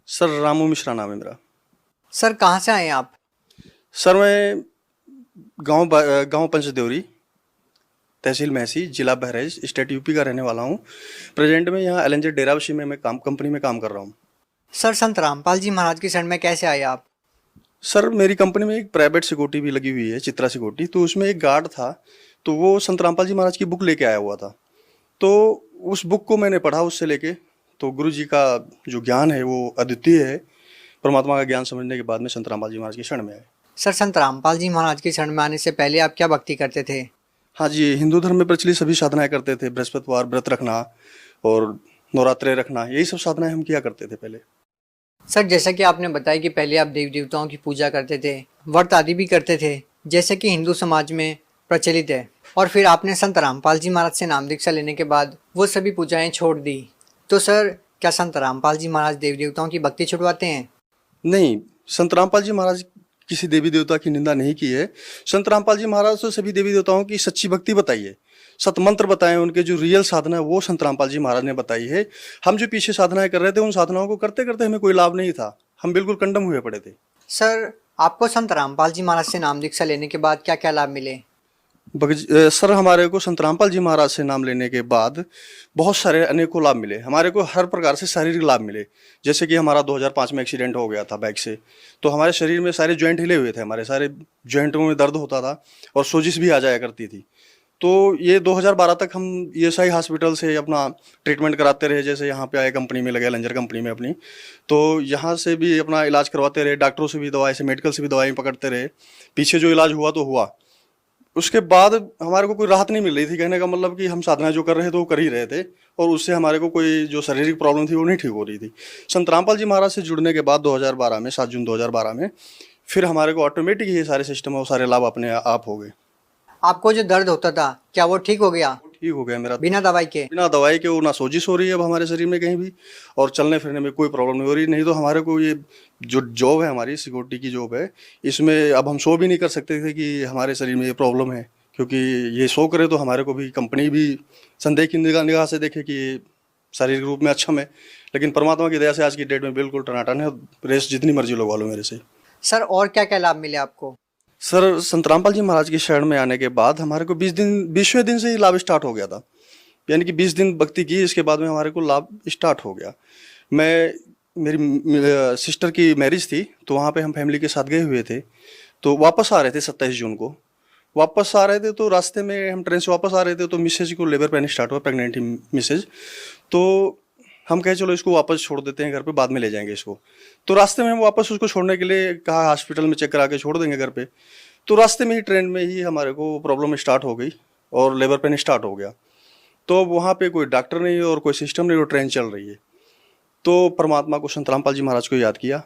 Sir Ramu Mishra नाम है मेरा। सर कहाँ से आए हैं आप? सर मैं गांव पंचदेवरी, तहसील महसी, जिला बहराइच, स्टेट यूपी का रहने वाला हूँ। प्रेजेंट में यहाँ एलएनजे डेराबस्सी में मैं कंपनी में काम कर रहा हूँ। सर संत रामपाल जी महाराज की शरण में कैसे आए आप? सर मेरी कंपनी में एक प्राइवेट सिक्योरिटी भी लगी हुई है, चित्रा सिक्योरिटी। तो उसमें एक गार्ड था, तो वो संत रामपाल जी महाराज की बुक लेके आया हुआ था। तो उस बुक को मैंने पढ़ा उससे लेके, तो गुरु जी का जो ज्ञान है वो अद्वितीय है। परमात्मा का ज्ञान समझने के बाद में संत रामपाल जी महाराज की शरण में आए। सर संत रामपाल जी महाराज की शरण में आने से पहले आप क्या भक्ति करते थे? हाँ जी, हिंदू धर्म में प्रचलित सभी साधनाएं करते थे। बृहस्पतिवार व्रत रखना और नवरात्रे रखना, यही सब साधनाएं हम किया करते थे पहले। सर जैसा कि आपने बताया कि पहले आप देवी देवताओं की पूजा करते थे, व्रत आदि भी करते थे, जैसे कि हिंदू समाज में प्रचलित है, और फिर आपने संत रामपाल जी महाराज से नाम दीक्षा लेने के बाद वो सभी पूजाएं छोड़ दी। तो सर क्या संत रामपाल जी महाराज देवी देवताओं की भक्ति छुड़वाते हैं? नहीं, संत रामपाल जी महाराज किसी देवी देवता की निंदा नहीं की है। संत रामपाल जी महाराज तो सभी देवी देवताओं की सच्ची भक्ति बताई है, सतमंत्र बताए, उनके जो रियल साधना है वो संत रामपाल जी महाराज ने बताई है। हम जो पीछे साधनाएं कर रहे थे, उन साधनाओं को करते करते हमें कोई लाभ नहीं था, हम बिल्कुल कंडम हुए पड़े थे। सर आपको संत रामपाल जी महाराज से नाम दीक्षा लेने के बाद क्या क्या लाभ मिले? सर हमारे को संत रामपाल जी महाराज से नाम लेने के बाद बहुत सारे अनेकों लाभ मिले। हमारे को हर प्रकार से शारीरिक लाभ मिले। जैसे कि हमारा 2005 में एक्सीडेंट हो गया था बाइक से, तो हमारे शरीर में सारे जॉइंट हिले हुए थे, हमारे सारे जॉइंटों में दर्द होता था और सोजिश भी आ जाया करती थी। तो ये 2012 तक हम ईएसआई हॉस्पिटल से अपना ट्रीटमेंट कराते रहे। जैसे यहाँ पे आए, कंपनी में लगे, लंजर कंपनी में अपनी, तो यहाँ से भी अपना इलाज करवाते रहे, डॉक्टरों से भी दवाई से, मेडिकल से भी दवाई पकड़ते रहे। पीछे जो इलाज हुआ तो हुआ, उसके बाद हमारे को कोई राहत नहीं मिल रही थी। कहने का मतलब कि हम साधना जो कर रहे थे वो कर ही रहे थे, और उससे हमारे को कोई जो शारीरिक प्रॉब्लम थी वो नहीं ठीक हो रही थी। संत रामपाल जी महाराज से जुड़ने के बाद 2012 में, 7 जून 2012 में, फिर हमारे को ऑटोमेटिक ये सारे सिस्टम और सारे लाभ अपने आप हो गए। आपको जो दर्द होता था क्या वो ठीक हो गया ठीक हो गया मेरा, बिना दवाई के? बिना दवाई के। वो ना सोजिश हो रही है अब हमारे शरीर में कहीं भी, और चलने फिरने में कोई प्रॉब्लम नहीं हो रही। नहीं तो हमारे को ये जो जॉब है, हमारी सिक्योरिटी की जॉब है, इसमें अब हम शो भी नहीं कर सकते थे कि हमारे शरीर में ये प्रॉब्लम है, क्योंकि ये शो करे तो हमारे को भी, कंपनी भी संदेह की निगाह से देखे कि ये शारीरिक रूप में अक्षम है। लेकिन परमात्मा की दया से आज की डेट में बिल्कुल टनाटन है। रेस जितनी मर्जी लगवा लो मेरे से। सर और क्या क्या लाभ मिले आपको? सर संत रामपाल जी महाराज की शरण में आने के बाद हमारे को 20वें दिन से ही लाभ स्टार्ट हो गया था। यानी कि 20 दिन भक्ति की, इसके बाद में हमारे को लाभ स्टार्ट हो गया। मैं मेरी सिस्टर की मैरिज थी, तो वहाँ पे हम फैमिली के साथ गए हुए थे। तो वापस आ रहे थे 27 जून को, वापस आ रहे थे, तो रास्ते में हम ट्रेन से वापस आ रहे थे, तो मिसेज को लेबर पेन स्टार्ट हुआ, प्रेगनेंट थी मिसेज। तो हम कहे चलो इसको वापस छोड़ देते हैं घर पे, बाद में ले जाएंगे इसको। तो रास्ते में हम वापस उसको छोड़ने के लिए कहा, हॉस्पिटल में चेक करा के छोड़ देंगे घर पे। तो रास्ते में ही, ट्रेन में ही हमारे को प्रॉब्लम स्टार्ट हो गई और लेबर पेन स्टार्ट हो गया। तो वहाँ पे कोई डॉक्टर नहीं और कोई सिस्टम नहीं, वो ट्रेन चल रही है। तो परमात्मा को, संत रामपाल जी महाराज को याद किया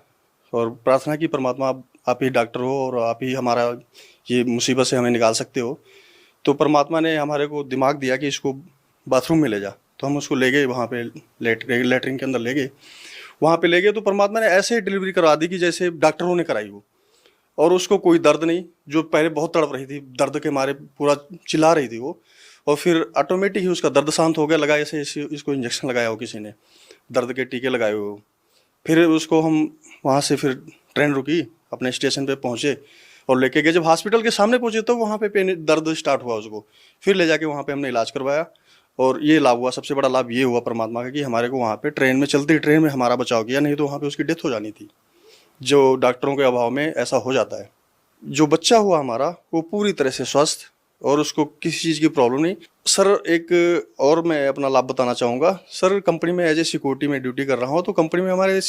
और प्रार्थना की, परमात्मा आप ही डॉक्टर हो और आप ही हमारा ये मुसीबत से हमें निकाल सकते हो। तो परमात्मा ने हमारे को दिमाग दिया कि इसको बाथरूम में ले जा। तो हम उसको ले गए वहाँ पे, लेटरिन के अंदर ले गए। वहाँ पे ले गए तो परमात्मा ने ऐसे डिलीवरी करवा दी कि जैसे डॉक्टरों ने कराई हो। और उसको कोई दर्द नहीं, जो पहले बहुत तड़प रही थी, दर्द के मारे पूरा चिल्ला रही थी वो। और फिर ऑटोमेटिक ही उसका दर्द शांत हो गया। लगा ऐसे इसको इंजेक्शन लगाया हो किसी ने, दर्द के टीके लगाए हो। फिर उसको हम वहाँ से, फिर ट्रेन रुकी, अपने स्टेशन पे पहुँचे और लेके गए। जब हॉस्पिटल के सामने पहुँचे तो वहाँ पे पेन दर्द स्टार्ट हुआ उसको। फिर ले जाके वहाँ पे हमने इलाज करवाया और ये लाभ हुआ। सबसे बड़ा लाभ ये हुआ परमात्मा का कि हमारे को वहाँ पे ट्रेन में, चलती ट्रेन में हमारा बचाव किया, नहीं तो वहाँ पे उसकी डेथ हो जानी थी। जो डॉक्टरों के अभाव में ऐसा हो जाता है। जो बच्चा हुआ हमारा, वो पूरी तरह से स्वस्थ और उसको किसी चीज़ की प्रॉब्लम नहीं। सर एक और मैं अपना लाभ बताना चाहूँगा। सर कंपनी में एज ए सिक्योरिटी में ड्यूटी कर रहा हूँ, तो कंपनी में हमारे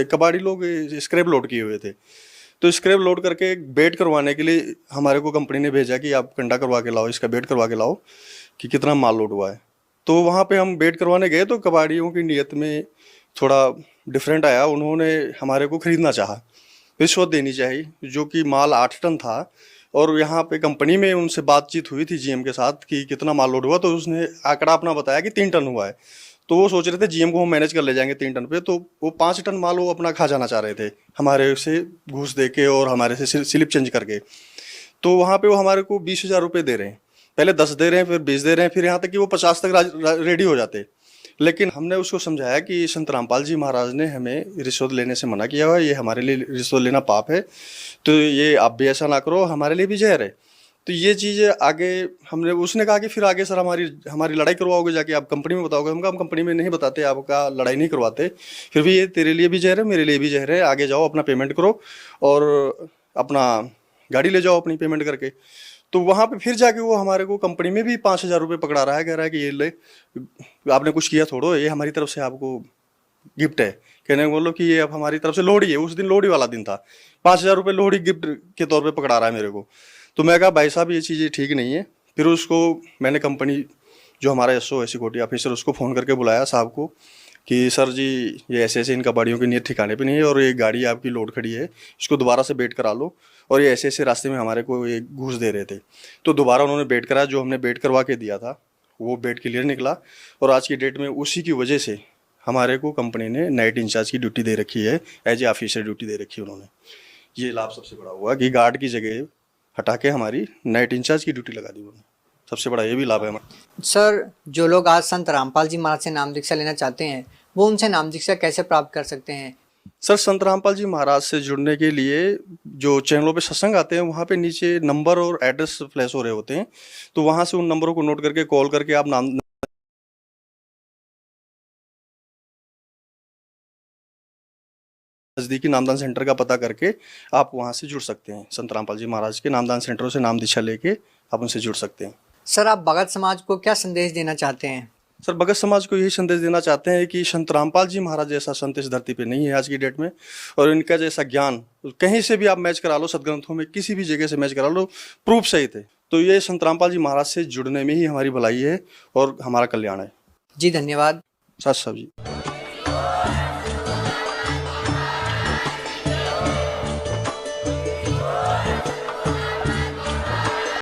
कबाड़ी लोग स्क्रैप लोड किए हुए थे। तो स्क्रैप लोड करके बेड करवाने के लिए हमारे को कंपनी ने भेजा कि आप कंडा करवा के लाओ, इसका बेड करवा के लाओ कि कितना माल लोड हुआ है। तो वहाँ पे हम बेड करवाने गए तो कबाड़ियों की नीयत में थोड़ा डिफरेंट आया। उन्होंने हमारे को ख़रीदना चाहा, रिश्वत देनी चाहिए, जो कि माल 8 टन था। और यहाँ पे कंपनी में उनसे बातचीत हुई थी जीएम के साथ कि कितना माल लोड हुआ, तो उसने आंकड़ा अपना बताया कि 3 टन हुआ है। तो वो सोच रहे थे जीएम को हम मैनेज कर ले जाएंगे 3 टन पे, तो वो 5 टन माल वो अपना खा जाना चाह रहे थे, हमारे से घूस दे के और हमारे से स्लिप चेंज करके। तो वहाँ पे वो हमारे को 20,000 रुपये दे रहे हैं। पहले 10 दे रहे हैं, फिर 20 दे रहे हैं, फिर यहाँ तक कि वो 50 तक रेडी हो जाते। लेकिन हमने उसको समझाया कि संत रामपाल जी महाराज ने हमें रिश्वत लेने से मना किया हुआ है, ये हमारे लिए रिश्वत लेना पाप है, तो ये आप भी ऐसा ना करो, हमारे लिए भी जहर है। तो ये चीज़ें आगे हमने उसने कहा कि फिर आगे सर हमारी लड़ाई करवाओगे जाके, आप कंपनी में बताओगे। हम कहा हम कंपनी में नहीं बताते, आपका लड़ाई नहीं करवाते, फिर भी ये तेरे लिए भी जहर है, मेरे लिए भी जहर है, आगे जाओ अपना पेमेंट करो और अपना गाड़ी ले जाओ अपनी पेमेंट करके। तो वहाँ पे फिर जाके वो हमारे को कंपनी में भी 5,000 रुपये पकड़ा रहा है, कह रहा है कि ये ले, आपने कुछ किया थोड़ो, ये हमारी तरफ से आपको गिफ्ट है। कहने को बोलो कि ये अब हमारी तरफ से लोहड़ी है, उस दिन लोहड़ी वाला दिन था, 5,000 रुपये लोहड़ी गिफ्ट के तौर पे पकड़ा रहा है मेरे को। तो मैं कहा भाई साहब ये चीज़ें ठीक नहीं है। फिर उसको मैंने कंपनी जो हमारा एसओ है सिक्योरिटी ऑफिसर, उसको फ़ोन करके बुलाया साहब को कि सर जी ये ऐसे ऐसे इनका गाड़ियों की नीयत ठिकाने पे नहीं है और ये गाड़ी आपकी लोड खड़ी है, इसको दोबारा से बेट करा लो, और ये ऐसे ऐसे रास्ते में हमारे को ये घूस दे रहे थे। तो दोबारा उन्होंने बेट कराया, जो हमने बेट करवा के दिया था वो बेट क्लियर निकला, और आज की डेट में उसी की वजह से हमारे को कंपनी ने नाइट इंचार्ज की ड्यूटी दे रखी है, एज ए ऑफिसर ड्यूटी दे रखी है उन्होंने। ये लाभ सबसे बड़ा हुआ कि गार्ड की जगह हटा के हमारी नाइट इंचार्ज की ड्यूटी लगा दी उन्होंने, सबसे बड़ा ये भी लाभ है हमारा। सर, जो लोग आज संत रामपाल जी महाराज से नाम दीक्षा लेना चाहते हैं वो उनसे नाम दीक्षा कैसे प्राप्त कर सकते हैं? सर संत रामपाल जी महाराज से जुड़ने के लिए जो चैनलों पे सत्संग आते हैं वहाँ पे नीचे नंबर और एड्रेस फ्लैश हो रहे होते हैं, तो वहाँ से उन नंबरों को नोट करके कॉल करके आप नज़दीकी नामदान सेंटर का पता करके आप वहाँ से जुड़ सकते हैं। संत रामपाल जी महाराज के नामदान सेंटरों से नाम दीक्षा लेके आप उनसे जुड़ सकते हैं। सर, आप भगत समाज को क्या संदेश देना चाहते हैं? सर भगत समाज को यही संदेश देना चाहते हैं कि संत रामपाल जी महाराज जैसा संत इस धरती पे नहीं है आज की डेट में, और इनका जैसा ज्ञान कहीं से भी आप मैच करा लो, सदग्रंथों में किसी भी जगह से मैच करा लो, प्रूफ सहित है। तो ये संत रामपाल जी महाराज से जुड़ने में ही हमारी भलाई है और हमारा कल्याण है। जी धन्यवाद। साथ साहब जी।